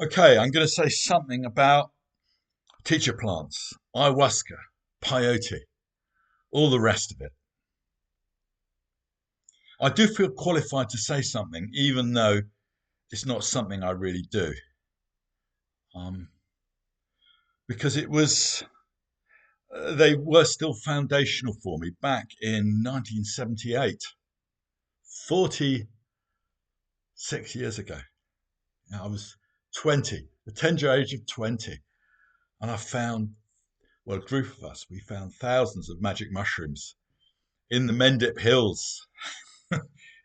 Okay, I'm going to say something about teacher plants, ayahuasca, peyote, all the rest of it. I do feel qualified to say something, even though it's not something I really do, um, because they were still foundational for me back in 1978, 46 years ago. I was 20, the tender age of 20, and I found, well, a group of us, we found thousands of magic mushrooms in the Mendip Hills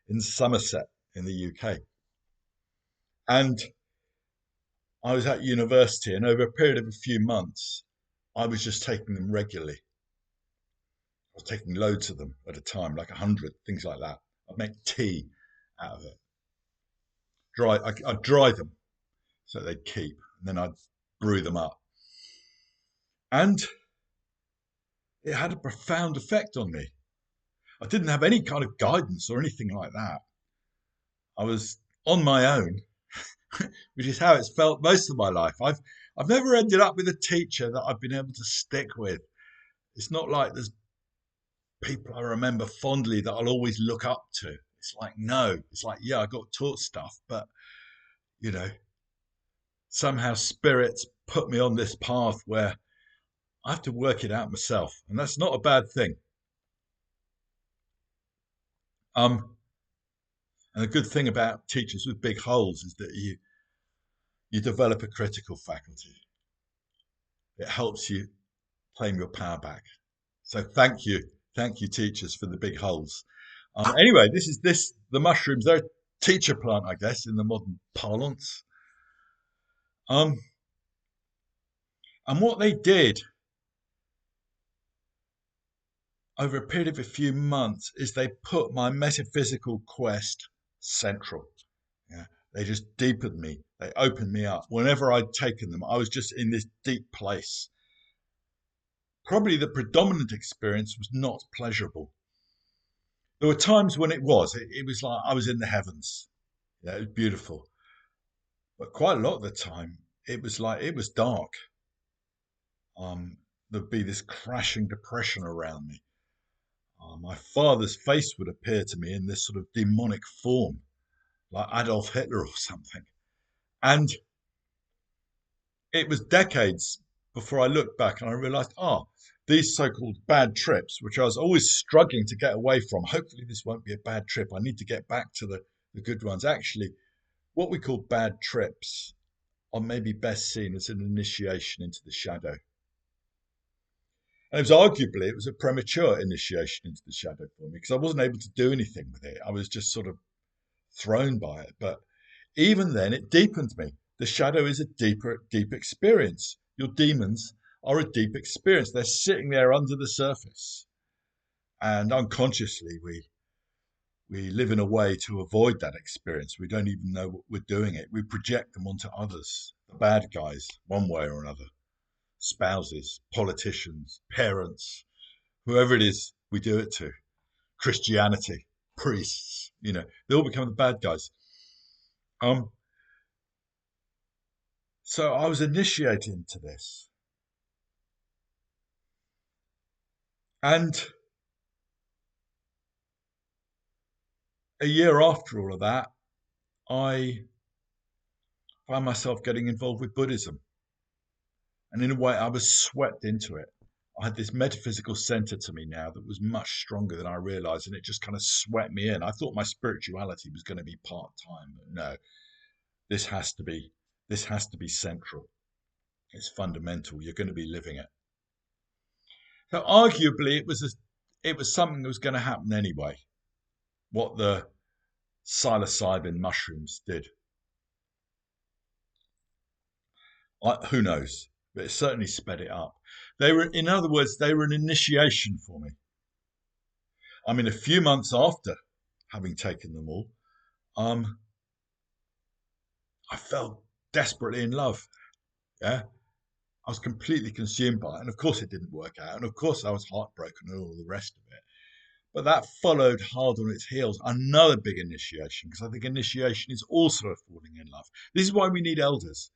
in Somerset in the UK. And I was at university, and over a period of a few months, I was just taking them regularly. I was taking loads of them at a time, like 100, things like that. I'd make tea out of it. I'd dry them so they'd keep, and then I'd brew them up. And it had a profound effect on me. I didn't have any kind of guidance or anything like that. I was on my own, which is how it's felt most of my life. I've never ended up with a teacher that I've been able to stick with. It's not like there's people I remember fondly that I'll always look up to. It's like, no, it's like, yeah, I got taught stuff, but you know, somehow spirits put me on this path where I have to work it out myself. And that's not a bad thing. Um, and the good thing about teachers with big holes is that you develop a critical faculty. It helps you claim your power back. So thank you, teachers, for the big holes. Anyway, this the mushrooms. They're a teacher plant, I guess, in the modern parlance. Um, and what they did over a period of a few months is they put my metaphysical quest central. Yeah, they just deepened me. They opened me up. Whenever I'd taken them, I was just in this deep place. Probably the predominant experience was not pleasurable. There were times when it was like I was in the heavens. Yeah, it was beautiful. But quite a lot of the time, it was dark. There'd be this crashing depression around me. My father's face would appear to me in this sort of demonic form, like Adolf Hitler or something. And it was decades before I looked back and I realized, these so called bad trips, which I was always struggling to get away from, hopefully this won't be a bad trip. I need to get back to the good ones. Actually, what we call bad trips are maybe best seen as an initiation into the shadow. And it was a premature initiation into the shadow for me because I wasn't able to do anything with it. I was just sort of thrown by it. But even then, it deepened me. The shadow is a deep experience. Your demons are a deep experience. They're sitting there under the surface. And unconsciously, we live in a way to avoid that experience. We don't even know what we're doing it. We project them onto others, the bad guys, one way or another, spouses, politicians, parents, whoever it is we do it to, Christianity, priests, they all become the bad guys. Um, so I was initiated into this. And a year after all of that, I found myself getting involved with Buddhism. And in a way, I was swept into it. I had this metaphysical center to me now that was much stronger than I realized, and it just kind of swept me in. I thought my spirituality was going to be part time, but no, this has to be this has to be central. It's fundamental. You're going to be living it. So arguably, it was something that was going to happen anyway. What the psilocybin mushrooms did, who knows? But it certainly sped it up. In other words, they were an initiation for me. I mean, a few months after having taken them all, um, I fell desperately in love. Yeah, I was completely consumed by it, and of course, it didn't work out, and of course, I was heartbroken and all the rest of it. But that followed hard on its heels another big initiation, because I think initiation is also a falling in love. This is why we need elders.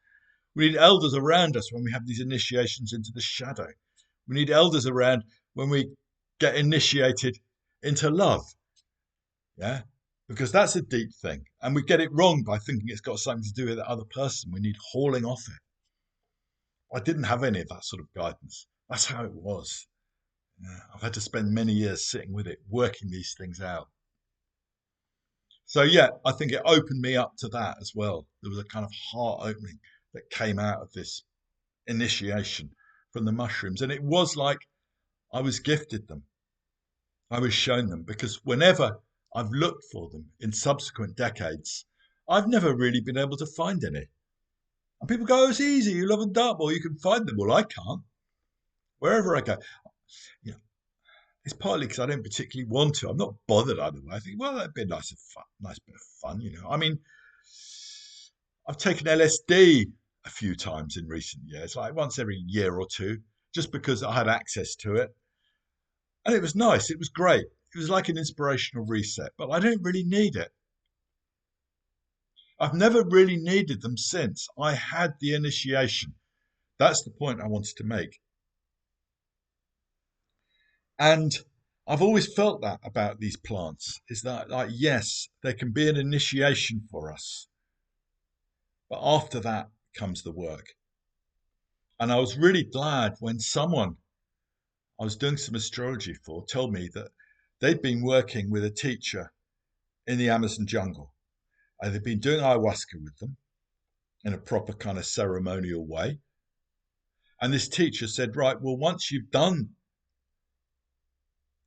We need elders around us when we have these initiations into the shadow. We need elders around when we get initiated into love. Yeah. Because that's a deep thing. And we get it wrong by thinking it's got something to do with the other person. We need hauling off it. I didn't have any of that sort of guidance. That's how it was. Yeah. I've had to spend many years sitting with it, working these things out. So, yeah, I think it opened me up to that as well. There was a kind of heart opening that came out of this initiation from the mushrooms. And it was like I was gifted them. I was shown them because whenever I've looked for them in subsequent decades, I've never really been able to find any. And people go, oh, it's easy. You love a dartboard, you can find them. Well, I can't. Wherever I go, you know, it's partly because I don't particularly want to. I'm not bothered either way. I think, well, that'd be a nice bit of fun, you know. I mean, I've taken LSD a few times in recent years, like once every year or two, just because I had access to it. And it was nice. It was great. It was like an inspirational reset, but I don't really need it. I've never really needed them since I had the initiation. That's the point I wanted to make. And I've always felt that about these plants is that, like, yes, they can be an initiation for us, but after that comes the work. And I was really glad when someone I was doing some astrology for told me that they'd been working with a teacher in the Amazon jungle. And they'd been doing ayahuasca with them in a proper kind of ceremonial way. And this teacher said, right, well, once you've done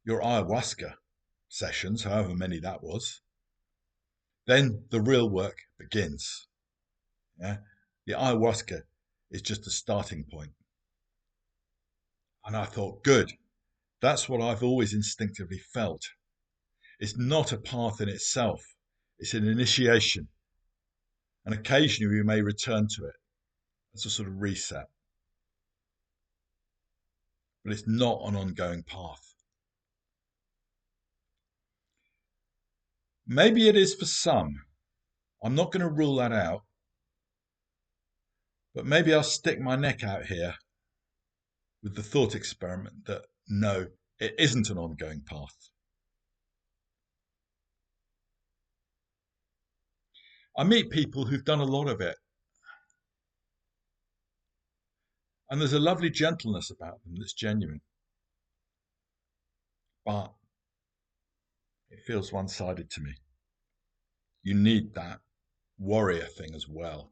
your ayahuasca sessions, however many that was, then the real work begins. Yeah? The ayahuasca is just a starting point. And I thought, good, that's what I've always instinctively felt. It's not a path in itself, it's an initiation. And occasionally we may return to it as a sort of reset. But it's not an ongoing path. Maybe it is for some. I'm not going to rule that out. But maybe I'll stick my neck out here with the thought experiment that no, it isn't an ongoing path. I meet people who've done a lot of it. And there's a lovely gentleness about them that's genuine. But it feels one-sided to me. You need that warrior thing as well.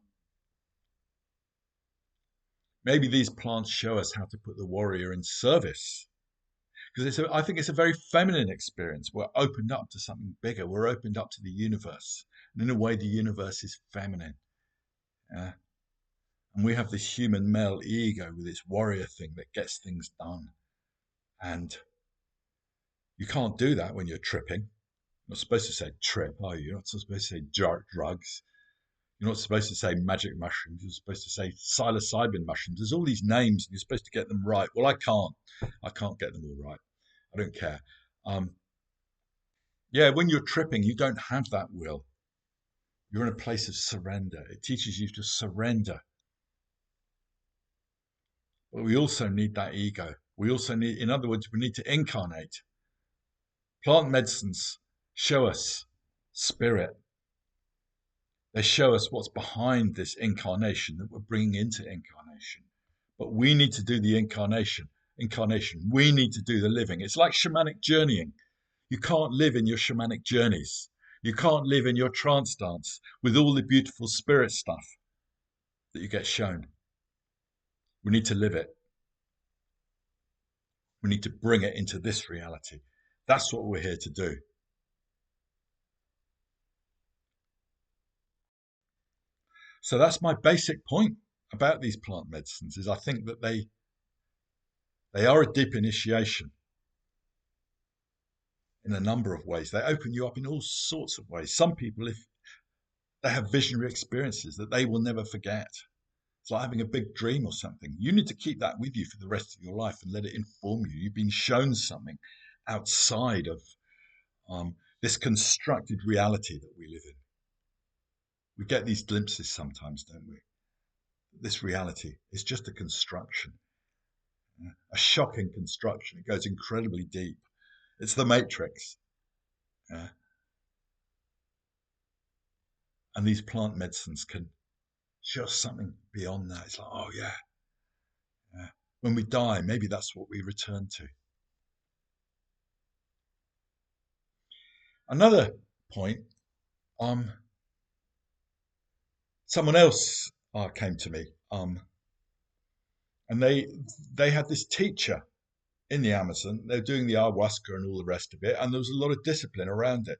Maybe these plants show us how to put the warrior in service. Because I think it's a very feminine experience. We're opened up to something bigger. We're opened up to the universe. And in a way, the universe is feminine. Yeah? And we have this human male ego with its warrior thing that gets things done. And you can't do that when you're tripping. You're not supposed to say trip, are you? You're not supposed to say drugs. You're not supposed to say magic mushrooms. You're supposed to say psilocybin mushrooms. There's all these names, and you're supposed to get them right. Well, I can't. I can't get them all right. I don't care. Yeah, when you're tripping, you don't have that will. You're in a place of surrender. It teaches you to surrender. But we also need that ego. We also need, in other words, we need to incarnate. Plant medicines show us spirit. They show us what's behind this incarnation that we're bringing into incarnation. But we need to do the incarnation. We need to do the living. It's like shamanic journeying. You can't live in your shamanic journeys. You can't live in your trance dance with all the beautiful spirit stuff that you get shown. We need to live it. We need to bring it into this reality. That's what we're here to do. So that's my basic point about these plant medicines is I think that they are a deep initiation in a number of ways. They open you up in all sorts of ways. Some people, if they have visionary experiences that they will never forget. It's like having a big dream or something. You need to keep that with you for the rest of your life and let it inform you. You've been shown something outside of this constructed reality that we live in. We get these glimpses sometimes, don't we? This reality is just a construction, a shocking construction. It goes incredibly deep. It's the Matrix. Yeah. And these plant medicines can show us something beyond that. It's like, oh, yeah. When we die, maybe that's what we return to. Another point, someone else came to me, and they had this teacher in the Amazon. They're doing the ayahuasca and all the rest of it, and there was a lot of discipline around it.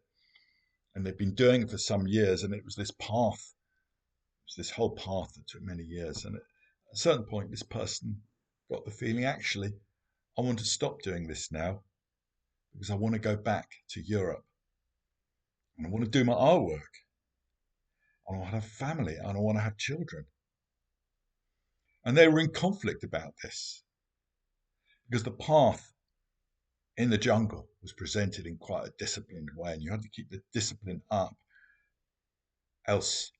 And they've been doing it for some years, and it was this path. It was this whole path that took many years. And at a certain point, this person got the feeling, actually, I want to stop doing this now because I want to go back to Europe. And I want to do my artwork. I want to have family. And I want to have children. And they were in conflict about this because the path in the jungle was presented in quite a disciplined way, and you had to keep the discipline up, else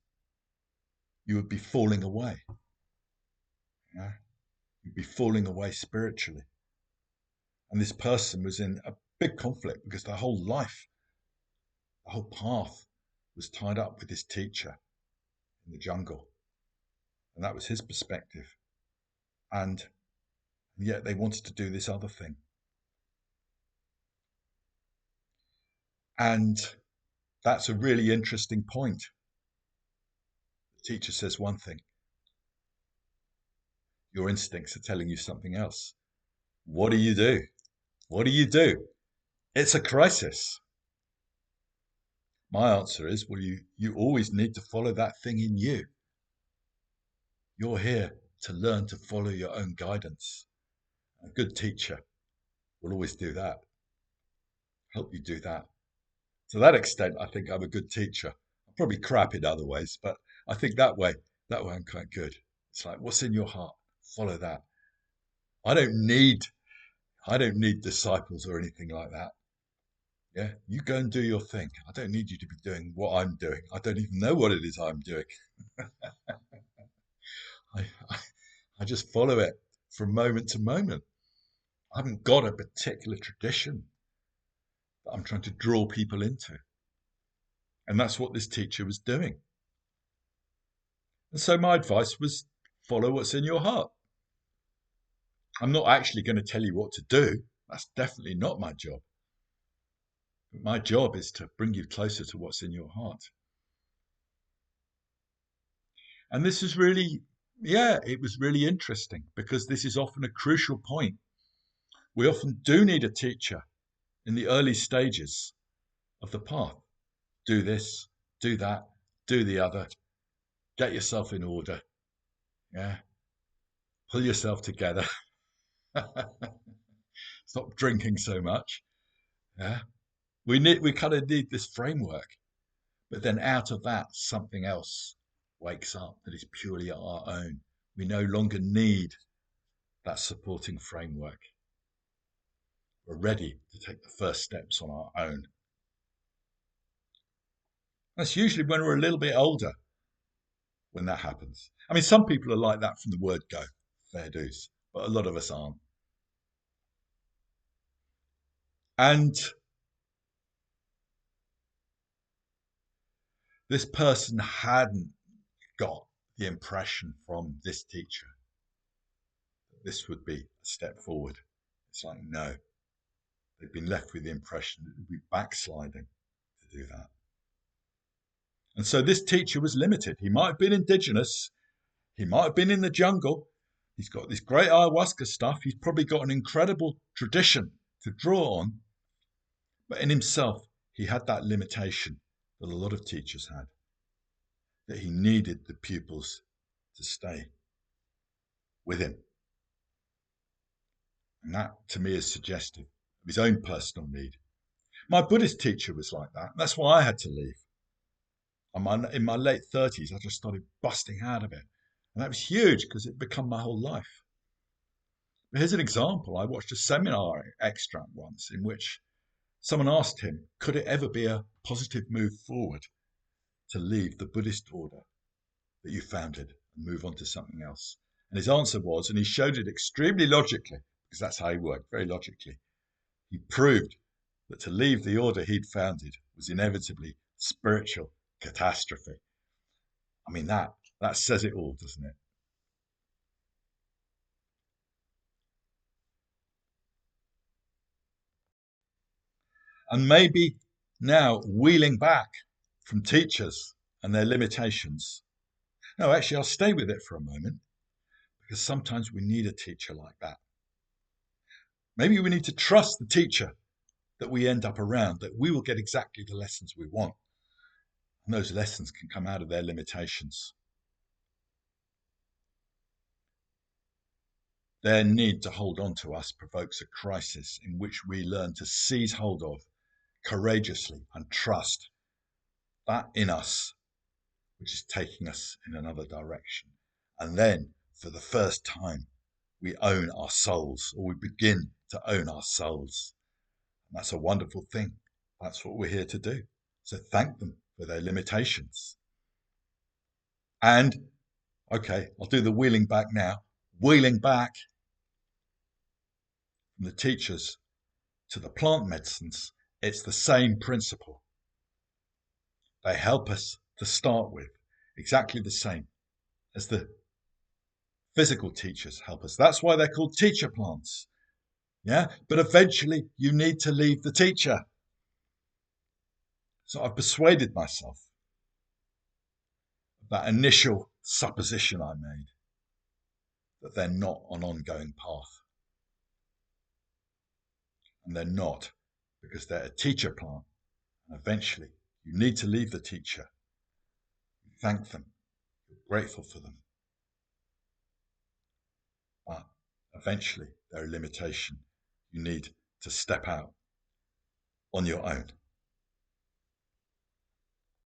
you would be falling away. Yeah? You'd be falling away spiritually. And this person was in a big conflict because their whole life, the whole path was tied up with this teacher in the jungle. And that was his perspective. And yet they wanted to do this other thing. And that's a really interesting point. The teacher says one thing. Your instincts are telling you something else. What do you do? What do you do? It's a crisis. My answer is, well, you always need to follow that thing in you. You're here to learn to follow your own guidance. A good teacher will always do that, help you do that. To that extent, I think I'm a good teacher. I'm probably crap in other ways, but I think that way I'm quite good. It's like, what's in your heart? Follow that. I don't need disciples or anything like that. Yeah, you go and do your thing. I don't need you to be doing what I'm doing. I don't even know what it is I'm doing. I, I just follow it from moment to moment. I haven't got a particular tradition that I'm trying to draw people into. And that's what this teacher was doing. And so my advice was follow what's in your heart. I'm not actually going to tell you what to do. That's definitely not my job. But my job is to bring you closer to what's in your heart. And this is really, it was really interesting because this is often a crucial point. We often do need a teacher in the early stages of the path. Do this, do that, do the other. Get yourself in order. Yeah. Pull yourself together. Stop drinking so much. Yeah. We kind of need this framework. But then out of that, something else wakes up that is purely our own. We no longer need that supporting framework. We're ready to take the first steps on our own. That's usually when we're a little bit older when that happens. I mean, some people are like that from the word go, fair dues, but a lot of us aren't. And this person hadn't got the impression from this teacher that this would be a step forward. It's like, no, they've been left with the impression that it would be backsliding to do that. And so this teacher was limited. He might have been indigenous. He might have been in the jungle. He's got this great ayahuasca stuff. He's probably got an incredible tradition to draw on. But in himself, he had that limitation that a lot of teachers had, that he needed the pupils to stay with him. And that, to me, is suggestive of his own personal need. My Buddhist teacher was like that. That's why I had to leave. In my late 30s, I just started busting out of it. And that was huge because it became my whole life. But here's an example. I watched a seminar extract once in which someone asked him, could it ever be a positive move forward to leave the Buddhist order that you founded and move on to something else. And his answer was, and he showed it extremely logically, because that's how he worked, very logically. He proved that to leave the order he'd founded was inevitably spiritual catastrophe. I mean, that says it all, doesn't it? And maybe now wheeling back from teachers and their limitations. No, actually, I'll stay with it for a moment, because sometimes we need a teacher like that. Maybe we need to trust the teacher that we end up around, that we will get exactly the lessons we want. And those lessons can come out of their limitations. Their need to hold on to us provokes a crisis in which we learn to seize hold of courageously and trust that in us, which is taking us in another direction. And then, for the first time, we own our souls, or we begin to own our souls. And that's a wonderful thing. That's what we're here to do. So thank them for their limitations. And, okay, I'll do the wheeling back now. Wheeling back from the teachers to the plant medicines, it's the same principle. They help us to start with, exactly the same as the physical teachers help us. That's why they're called teacher plants. Yeah, but eventually you need to leave the teacher. So I've persuaded myself of that initial supposition I made, that they're not an ongoing path. And they're not, because they're a teacher plant. And eventually you need to leave the teacher. You thank them. You're grateful for them. But eventually they're a limitation. You need to step out on your own.